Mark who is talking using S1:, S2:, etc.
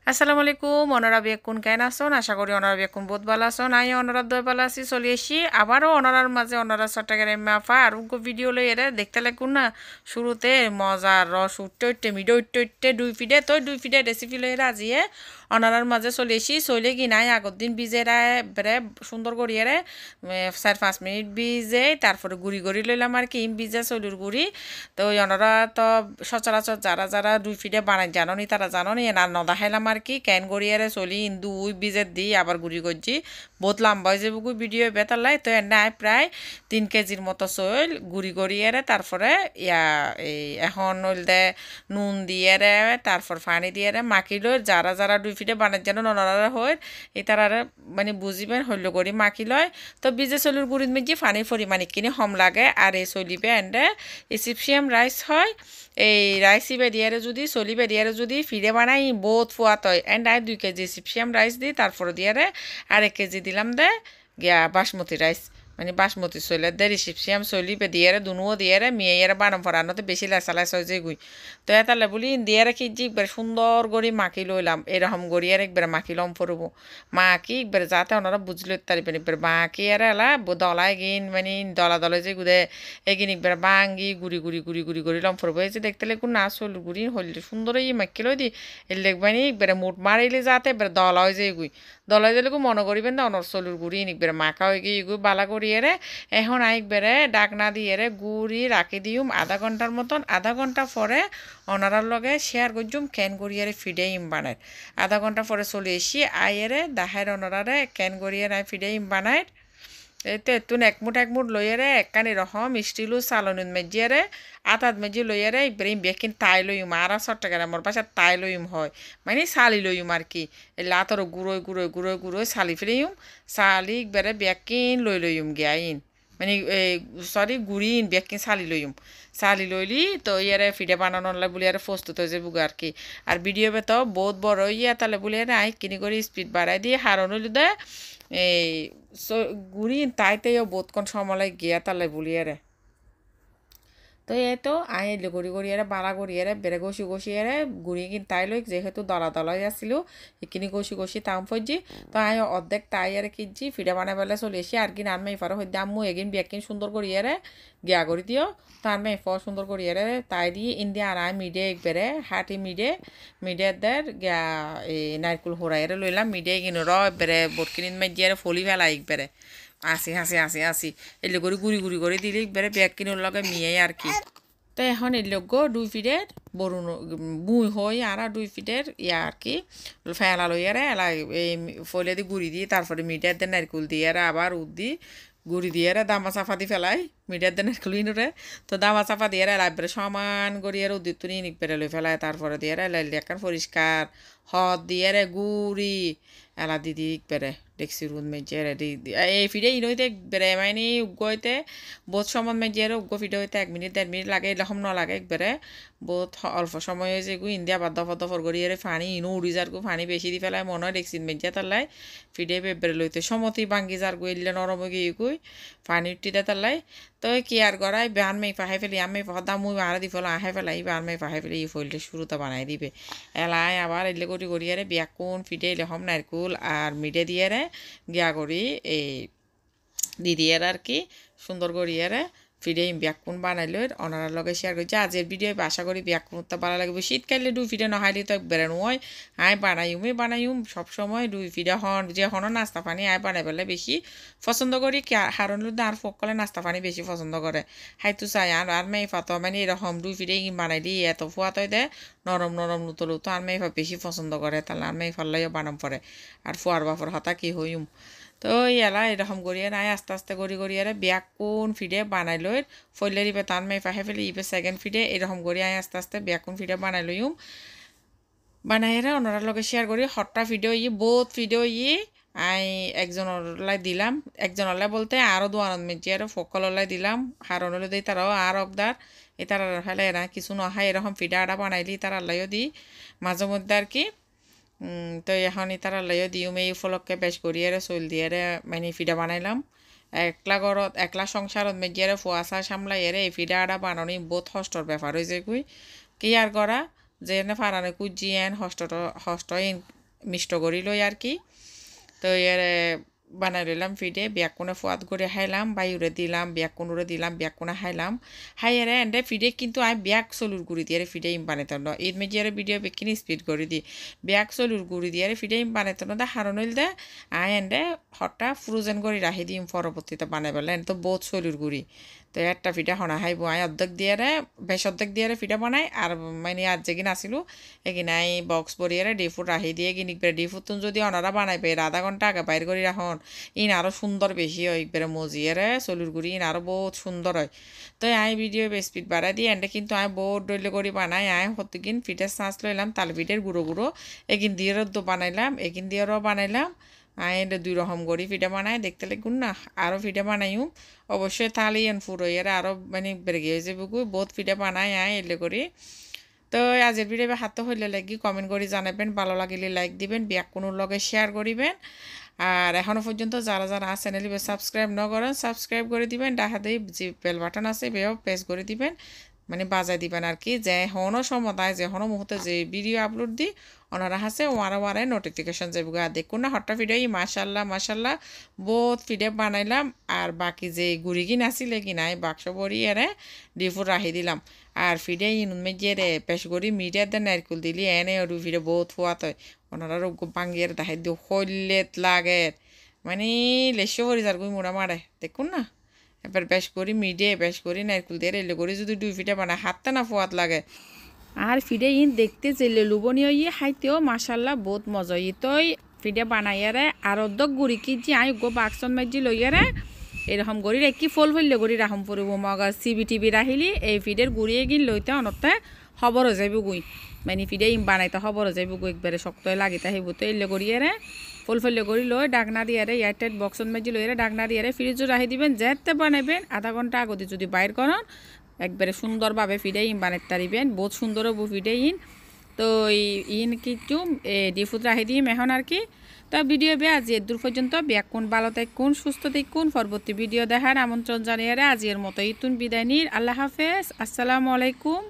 S1: আসসালামু আলাইকুম অনরা বেকুন কেন আসুন আশা করি অনরা বেকুন বহুত ভালো আসুন আই অনরা দই ভালো আছি চলে এসি আবারও অনরার মাঝে অনরা চট্টগ্রাম মাফা আর উনকো ভিডিও লই এরে দেখতে লাগুন না শুরুতে মজার রস উঠতে উঠতে মিডো উঠতে উঠতে দুই ফিডে রেসিপি লই এরা আজিয়ে অনরার মাঝে চলে এসি চলে কি নাই আগর দিন ভিজে বেড়ে সুন্দর করি এরে 4-5 মিনিট ভিজে তারপরে গুড়ি গুড়ি লইলাম আর কি ভিজে চলুর গুড়ি তো ওই অনরা তো সচরাচর যারা যারা দুই ফিডে বানাই জানো নি তারা জানো নি না নদা খাইলাম আর কি ক্যান গড়িয়ারে চলি দুই বিজের দিই আবার গুড়ি করছি বহুত লম্বা হয়ে যাবো ভিডিও বেতালাই তো নাই প্রায় 3 কেজির মতো চল গুড়ি গড়িয়ারে তারপরে এই এখন হইলে নুন দিয়ে তারপর পানি দিয়ে মাখি লই যারা যারা দুই ফিটে বানাই যেন ননারা হয় এই তারা মানে বুঝিবেন হইল করি মাখি লয় তো বিজে চলুর গুড়ির মেজি পানির পরিমাণ কিনে কম লাগে আর এই চলিবে এন্ডে ইজিপশিয়ান রাইস হয় এই রাইসি বেরিয়ারে যদি চলি বেরিয়ারে যদি ফিরে বানাই বহুত ফুয়াত হয় and I 2 KG Egyptian rice দিই তারপরে দিয়ে আর 1 কেজি দিলাম গিয়া বাসমতি রাইস মানে বাসমতি চলে রিসিপশিয়াম চলি দিয়ে দুনুও দিয়ে মেয়েরা বানাম ফরানোতে বেশি লেসা হয়ে যায় গুই তো এতালে বলি দিয়ে খিজি একবার সুন্দর করে মাখি লইলাম এরকম গড়িয়ার একবার মাখি লম ফরব মাখি একবার যাতে ওনারা বুঝলে তারিবেন একবার মাখি আর এলা দলায় গিন মানে দলা দলে যে গুদে এগিন একবার বাঙ্গি গুড়ি লম ফরব এই যে দেখতে লেগুন না চল গুড়ি হইলে সুন্দর এই মাখি লই দি এর লেগবানি একবার মুট মারিলে যাতে একবার দলা হয়ে যায় গুই দলা দিলে মনে করিবেন না অনর চলুর গুড়ি একবার মাখা হয়ে গিয়ে গুই বালা করিয়ে এখন একবারে ডাকনা দিয়ে গুড়ি রাখি দিউম আধা ঘন্টার মতন আধা ঘন্টা পরে অনারার লগে শেয়ার করছুম ক্যান করিয়ারে ফিডে ইম বানায় আধা ঘন্টা পরে চলে এসি আইয়েরে দাহের অনারারে ক্যান করিয়ে নাই ফিডে ইম বানায় এই তো এতুন একমুট লইয়ারে একখানি রকম স্টিলু চালনুন মেজিয়ারে আতাত মেজি লইয়ারে ইব্রাহিম বেকিন তাই লইম আর চট্টগ্রামের বাসা তাই লইম হয় মানে চালি লইম আর কি এই লাতর গুঁড়োয় চালি ফেলিম চালি একবারে বেকিন লইম গিয়াইন মানে সরি গুড়িন বেকিন চালি লইম চালি লইলি তো ইয়ারে ফিডে বানানোর বলি আর প্রস্তুত হয়ে যাবো আর কি আর ভিডিও বেতো বহুত বড় ইয়া তাহলে বলি আই কিনি করে স্পিড বাড়াই দিয়ে হারন হইল দে এই গুড়ি তাইতেও বোধকন সময় গিয়া তালে বলিয়ারে তো এই তো আই এলে গড়ি বালা গড়িয়ারে বেড়ে গছিয়ারে গুড়ি কিন তাই লই যেহেতু দলাই আসছিল সেইখিনি গছি তাম ফজি তো আই অর্ধেক তাই আর কিনছি ফিডা বানাই পেলে চলে এসি আর কিন আনমে ইফারো হইতে আম্মু এগিন বিয়াকিন সুন্দর করিয়ারে গিয়া করি দিও তো আনমে ইফার সুন্দর করিয়ারে তাই দিয়ে ইন্ডিয়া আর আই মিডে একবারে হাঁটি মিডে দের গিয়া এই নারকুল হোরাইরে লইলাম মিডে কিনো একবারে বটকিন মেজিয়ারে ফলি ফেলা একবারে আসি এলে গুড়ি করে দিলে একবারে ব্যাগ কিনোর লগে মিয়াই আর কি তো এখন এর লোক দুই ফিটের বরুণ বুই হই আর 2 ফিটের ইয়া আর কি ফেলা লইয়ারে এলা এই ফলে দিয়ে গুড়ি দিয়ে তারপরে মিডিয়ার দিয়ে নারকুল দিয়ে আবার দি গুড়ি দিয়ে দামা চাফা দি ফেলাই মিডিয়ার দিয়ে নারকুল ইনুরে তো দামা চাফা দিয়ে এলাইবারে সমান গড়িয়ে উদ্দিত তুনি নিকবেরে লই ফেলায় তারপরে দিয়ে এলাইলে এখন পরিষ্কার হদ দিয়ে গুড়ি এলা দিদি একবারে দেখছি রুদ মেজিয়ারে এই ফিরে ইনইতে একবারে মানে উগ্গইতে বহুত সময় মেজিয়ারে উগ্গ ফিরে হইতে 1 মিনিট 1.5 মিনিট লাগে এরকম ন লাগে একবারে বহুত অল্প সময় হয়েছে গু ইন্ডিয়া দফর গড়িয়ে ফানি ইনো উড়ি যার গু ফানি বেশি দি ফেলায় মনে হয় দেখছি মেজিয়া তাল্লাই ফিরে বেবরে লইতে সমতি বাঙ্গি যার গু এলে নরম গিয়ে গুই ফানি উঠি দে তাল্লাই তো কি আর গড়াই বান মেয়ে পাহাই ফেলি আমি পদা মুই মারা দি ফেলো আহে ফেলাই বান মেয়ে পাহাই ফেলি ই ফলটা শুরুতে বানাই দিবে এলাই আবার এলে করি গড়িয়ে বিয়াকুন ফিটে এলে হম নারকুল আর মিডে দিয়ে গিয়া করি এই দিদিয়ার আর কি সুন্দর করিয়ে ফিডে ব্যাকুন বানাইলো ওনার লগে শেয়ার করছি আজের ভিডিও আশা করি ব্যাকুনটা ভালো লাগবে শীতকালে 2 ফিডে নহাইলে তো বেড়ানো হয় আয় বানাইম সবসময় 2 ফিডে যে হন নাস্তা পানি আয় বানাই পেলে বেশি পছন্দ করি হারণ আর ফকলে নাস্তা পানি বেশি পছন্দ করে হাইতু চাই আর মেয়ে ফাত মানে এরকম 2 ফিডে বানাই দিই এত ফুয়াত হয় দেয় নরম নুতলো তো আর মেয়ে বেশি পছন্দ করে তাহলে আর মেয়ে ফাল্লাইও বানাম পরে আর ফুয়ার বাপর হতা কি হইম তো এলা এরকম করিয়ে নাই আস্তে গড়িয়ে ব্যাকুন ফিডে বানাই লই ফইলে ইবে টান মাই ফাহে ফেলে ইবে 2nd ফিডে এরকম করিয়ে আস্তে ব্যাকুন ফিডে বানাই লইম বানাইরে ওনার লগে শেয়ার করি হটটা ভিডিও বহুত ভিডিও আই একজনলাই দিলাম একজনলাই বলতে আরও দোয়ানত মেজিয়ারও ফকললাই দিলাম হারনলে দিই তারাও আর অবদার এ তারা ফেলে না কিছু নহাই এরকম ফিডা আটা বানাইলি তার আল্লাইও দিই মাঝে মধ্যে আর কি তো এখন তারা লইও দিউম এই উপলক্ষে বেশ করিয়ে চল দিয়ে মানে ফিডা বানাইলাম একলা সংসারত মেজিয়ারে ফুয়াশা সামলাইয়ারে এই ফিডা আটা বানানি বহুত কষ্টর ব্যাপার হয়েছে কি আর করা যে ফারানে কুজিয়েন হষ্ট মিষ্ট করি লই আর কি তো এর বানাই লইলাম ফিডে ব্যাকুনে ফুয়াদ করে হাইলাম বাইরে দিলাম ব্যাকুনুরে দিলাম ব্যাকুনে হাইলাম হাইয়ারে এন্ডে ফিডে কিন্তু আমি ব্যাগ চলুর গুড়ি দিয়ে ফিডে ইম বানাইতাম না এর মেজিয়ারে ভিডিও বেকিনি স্পিড করে দিই ব্যাগ চলুর গুড়ি দিয়ে ফিডে ইম বানাইতাম না হারণ হইল দে আই এন্ডে হঠাৎ ফ্রোজেন করে রাখি দিম পরবর্তীতে বানাই পেলেন তো বহুত চলুর গুড়ি তো একটা ফিটা হনা হাইব আই অর্ধেক দিয়ে বেশ অর্ধেক দিয়ে ফিটা বানাই আর মানে আর যেগিন আসিল এগিন আই বক্স ভরিয়ে ডিফুট রাখি দিয়ে গিনিক বেড়ে ডিফুট যদি অনারা বানাই পেয়ে আধা ঘন্টা আগে বাইর করে রাখন ইন আরও সুন্দর বেশি হয় একবারে মজিয়ে চলুর গুড়ি ইন আরও বহুত সুন্দর হয় তো আই ভিডিও স্পিড বাড়াই দিই এন্ডে কিন্তু আমি বহুত ডইলে করে বানাই আই হতকিন ফিটের সাঁচ লইলাম তাল ফিটের গুঁড়ো গুঁড়ো এগিন দিয়ে বানাইলাম এগিন দিয়ে বানাইলাম আই দুই রকম করি ফিটা বানাই দেখতে লাগুন না আরও ফিটা বানাইও অবশ্যই তাহলে এন ফুরো এর আরও মানে বেড়ে গিয়ে যাবে বহুত ফিটা বানাই আই এলে করি তো আজের ভিডিও হাতে হইলে লাগি কমেন্ট করে জানাবেন ভালো লাগিলে লাইক দিবেন ব্যাক কোনো লগে শেয়ার করিবেন আর এখনও পর্যন্ত যারা যারা চ্যানেল সাবস্ক্রাইব ন করেন সাবস্ক্রাইব করে দিবেন ডাহাতে যে বেল বাটন আছে বেও প্রেস করে দিবেন মানে বাজাই দিবেন আর কি যে হনো সমতায় যে হনো মুহূর্তে যে ভিডিও আপলোড দিই ওনারা হাসে ওয়ারে নোটিফিকেশন যাবে আর দেখুন না হঠাৎ ভিডিও মাশাল্লাহ বহুত ভিডিও বানাইলাম আর বাকি যে গুড়ি কিন আসিলে কিনাই বাক্স ভরি এরে ডিফুট রাখি দিলাম আর ফিডে ইনুমে যে রে পেশ করি মিডিয়ার দে নারকুল দিলি এনে ওর ফিডে বহুত ফুয়াত হয় ওনারা রোগ বাঙ্গিয়ে দেখাই দিও হইলেত লাগে মানে লেসো ভরি যার গুই মোড়া মারে দেখুন না এবার বেশ করি মিডিয়ে বেশ করি নারকুল দিয়ে এলে করি যদি দুই ফিটে বানায় হাতটা না ফুয়াত লাগে আর ফিডে ইন দেখতে যেলে লুবনীয় ইয়ে হাইতেও মাশাল্লাহ বহুত মজা ই তই ফিডে বানাইয়ারে আর অর্ধক গুড়ি কি যে আই গো বাক্সন মাইজি লইয়ারে এরকম গড়ি রেখি ফল ফেললে গড়ি রাখম পড়ব মগা সিবি টিভি রাখিলি এই ফিডের গুড়িয়ে গিন লইতে অনতে খবর হয়ে যাইব গুই মানে ফিডে ইম বানাইতে খবর হয়ে যাইব গু একবারে শক্ত লাগিতে আহিব তো এলে গড়িয়ারে ফল ফেললে গড়ি লই ডাকনা দিয়ারে এয়ারটাইট বক্সন মাইজি লইয়ারে ডাকনা দিয়ারে ফ্রিজও রাখি দিবেন যেতে বানাইবেন আধা ঘন্টা আগতে যদি বাইর করেন একবারে সুন্দরভাবে ফিডে ইন বানাইতে পারিবেন বহুত সুন্দর হবো ফিডে ইন তো ইন কিন্তু ডিফুট রাখি দিম এখন আর কি তো ভিডিও আজ দূর পর্যন্ত ব্যাকুন ভালো থাকুন সুস্থ থাকুন পরবর্তী ভিডিও দেখার আমন্ত্রণ জানিয়ে আজির মতো ইতুন বিদায় নির আল্লাহ হাফেজ আসসালামু আলাইকুম।